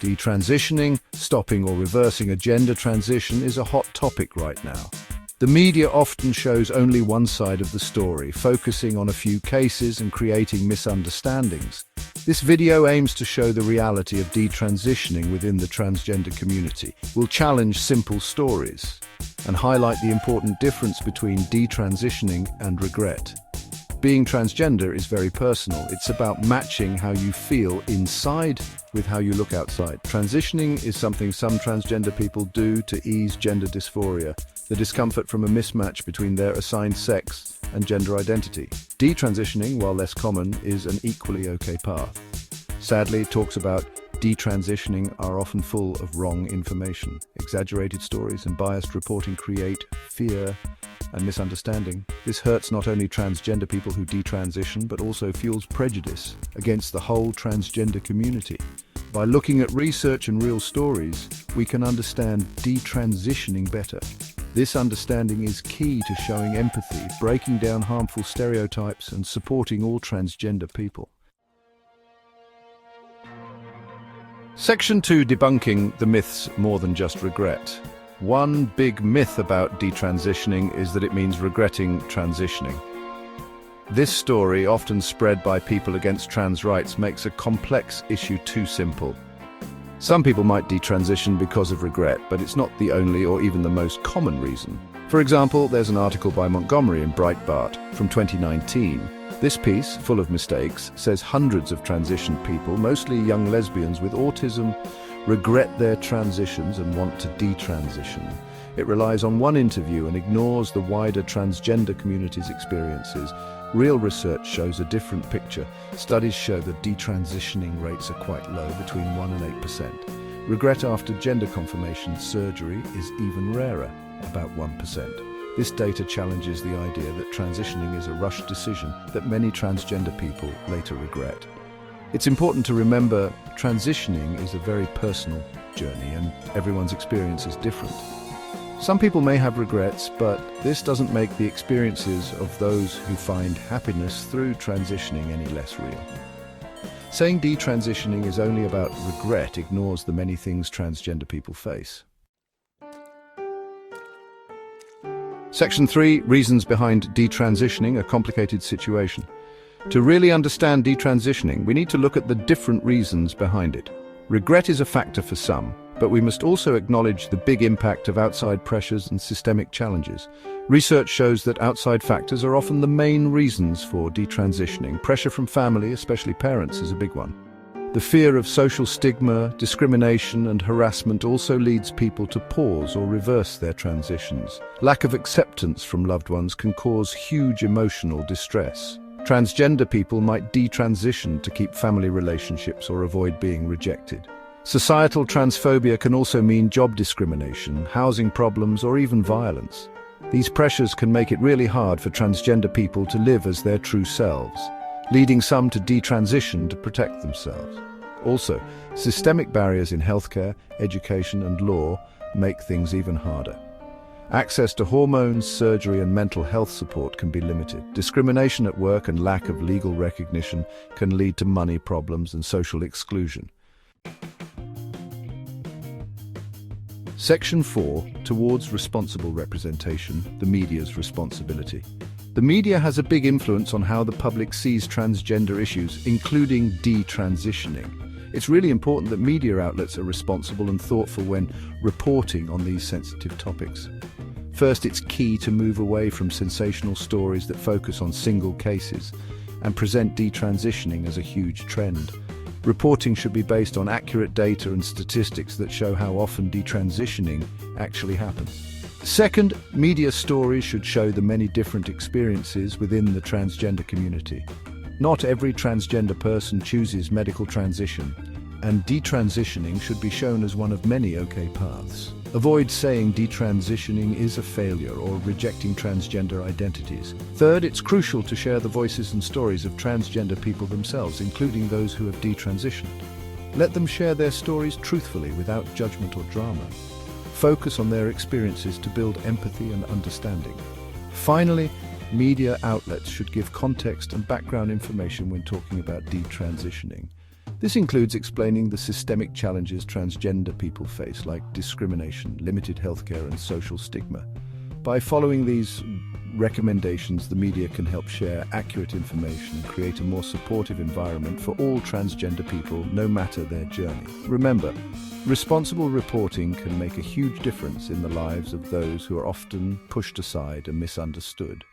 Detransitioning, stopping or reversing a gender transition, is a hot topic right now. The media often shows only one side of the story, focusing on a few cases and creating misunderstandings. This video aims to show the reality of detransitioning within the transgender community. We'll challenge simple stories and highlight the important difference between detransitioning and regret. Being transgender is very personal. It's about matching how you feel inside with how you look outside. Transitioning is something some transgender people do to ease gender dysphoria, the discomfort from a mismatch between their assigned sex and gender identity. Detransitioning, while less common, is an equally okay path. Sadly, talks about detransitioning are often full of wrong information. Exaggerated stories and biased reporting create fear and misunderstanding. This hurts not only transgender people who detransition, but also fuels prejudice against the whole transgender community. By looking at research and real stories, we can understand detransitioning better. This understanding is key to showing empathy, breaking down harmful stereotypes, and supporting all transgender people. Section 2: Debunking the myths more than just regret. One big myth about detransitioning is that it means regretting transitioning. This story, often spread by people against trans rights, makes a complex issue too simple. Some people might detransition because of regret, but it's not the only or even the most common reason. For example, there's an article by Montgomery in Breitbart from 2019. This piece, full of mistakes, says hundreds of transitioned people, mostly young lesbians with autism, regret their transitions and want to detransition. It relies on one interview and ignores the wider transgender community's experiences. Real research shows a different picture. Studies show that detransitioning rates are quite low, between 1 and 8%. Regret after gender confirmation surgery is even rarer, about 1%. This data challenges the idea that transitioning is a rushed decision that many transgender people later regret. It's important to remember transitioning is a very personal journey and everyone's experience is different. Some people may have regrets, but this doesn't make the experiences of those who find happiness through transitioning any less real. Saying detransitioning is only about regret ignores the many things transgender people face. Section 3: Reasons behind detransitioning, a complicated situation. To really understand detransitioning, we need to look at the different reasons behind it. Regret is a factor for some, but we must also acknowledge the big impact of outside pressures and systemic challenges. Research shows that outside factors are often the main reasons for detransitioning. Pressure from family, especially parents, is a big one. The fear of social stigma, discrimination, and harassment also leads people to pause or reverse their transitions. Lack of acceptance from loved ones can cause huge emotional distress. Transgender people might detransition to keep family relationships or avoid being rejected. Societal transphobia can also mean job discrimination, housing problems, or even violence. These pressures can make it really hard for transgender people to live as their true selves, leading some to detransition to protect themselves. Also, systemic barriers in healthcare, education, and law make things even harder. Access to hormones, surgery, and mental health support can be limited. Discrimination at work and lack of legal recognition can lead to money problems and social exclusion. Section 4: Towards responsible representation, the media's responsibility. The media has a big influence on how the public sees transgender issues, including detransitioning. It's really important that media outlets are responsible and thoughtful when reporting on these sensitive topics. First, it's key to move away from sensational stories that focus on single cases and present detransitioning as a huge trend. Reporting should be based on accurate data and statistics that show how often detransitioning actually happens. Second, media stories should show the many different experiences within the transgender community. Not every transgender person chooses medical transition, and detransitioning should be shown as one of many okay paths. Avoid saying detransitioning is a failure or rejecting transgender identities. Third, it's crucial to share the voices and stories of transgender people themselves, including those who have detransitioned. Let them share their stories truthfully without judgment or drama. Focus on their experiences to build empathy and understanding. Finally, media outlets should give context and background information when talking about detransitioning. This includes explaining the systemic challenges transgender people face, like discrimination, limited healthcare, and social stigma. By following these recommendations, the media can help share accurate information and create a more supportive environment for all transgender people, no matter their journey. Remember, responsible reporting can make a huge difference in the lives of those who are often pushed aside and misunderstood.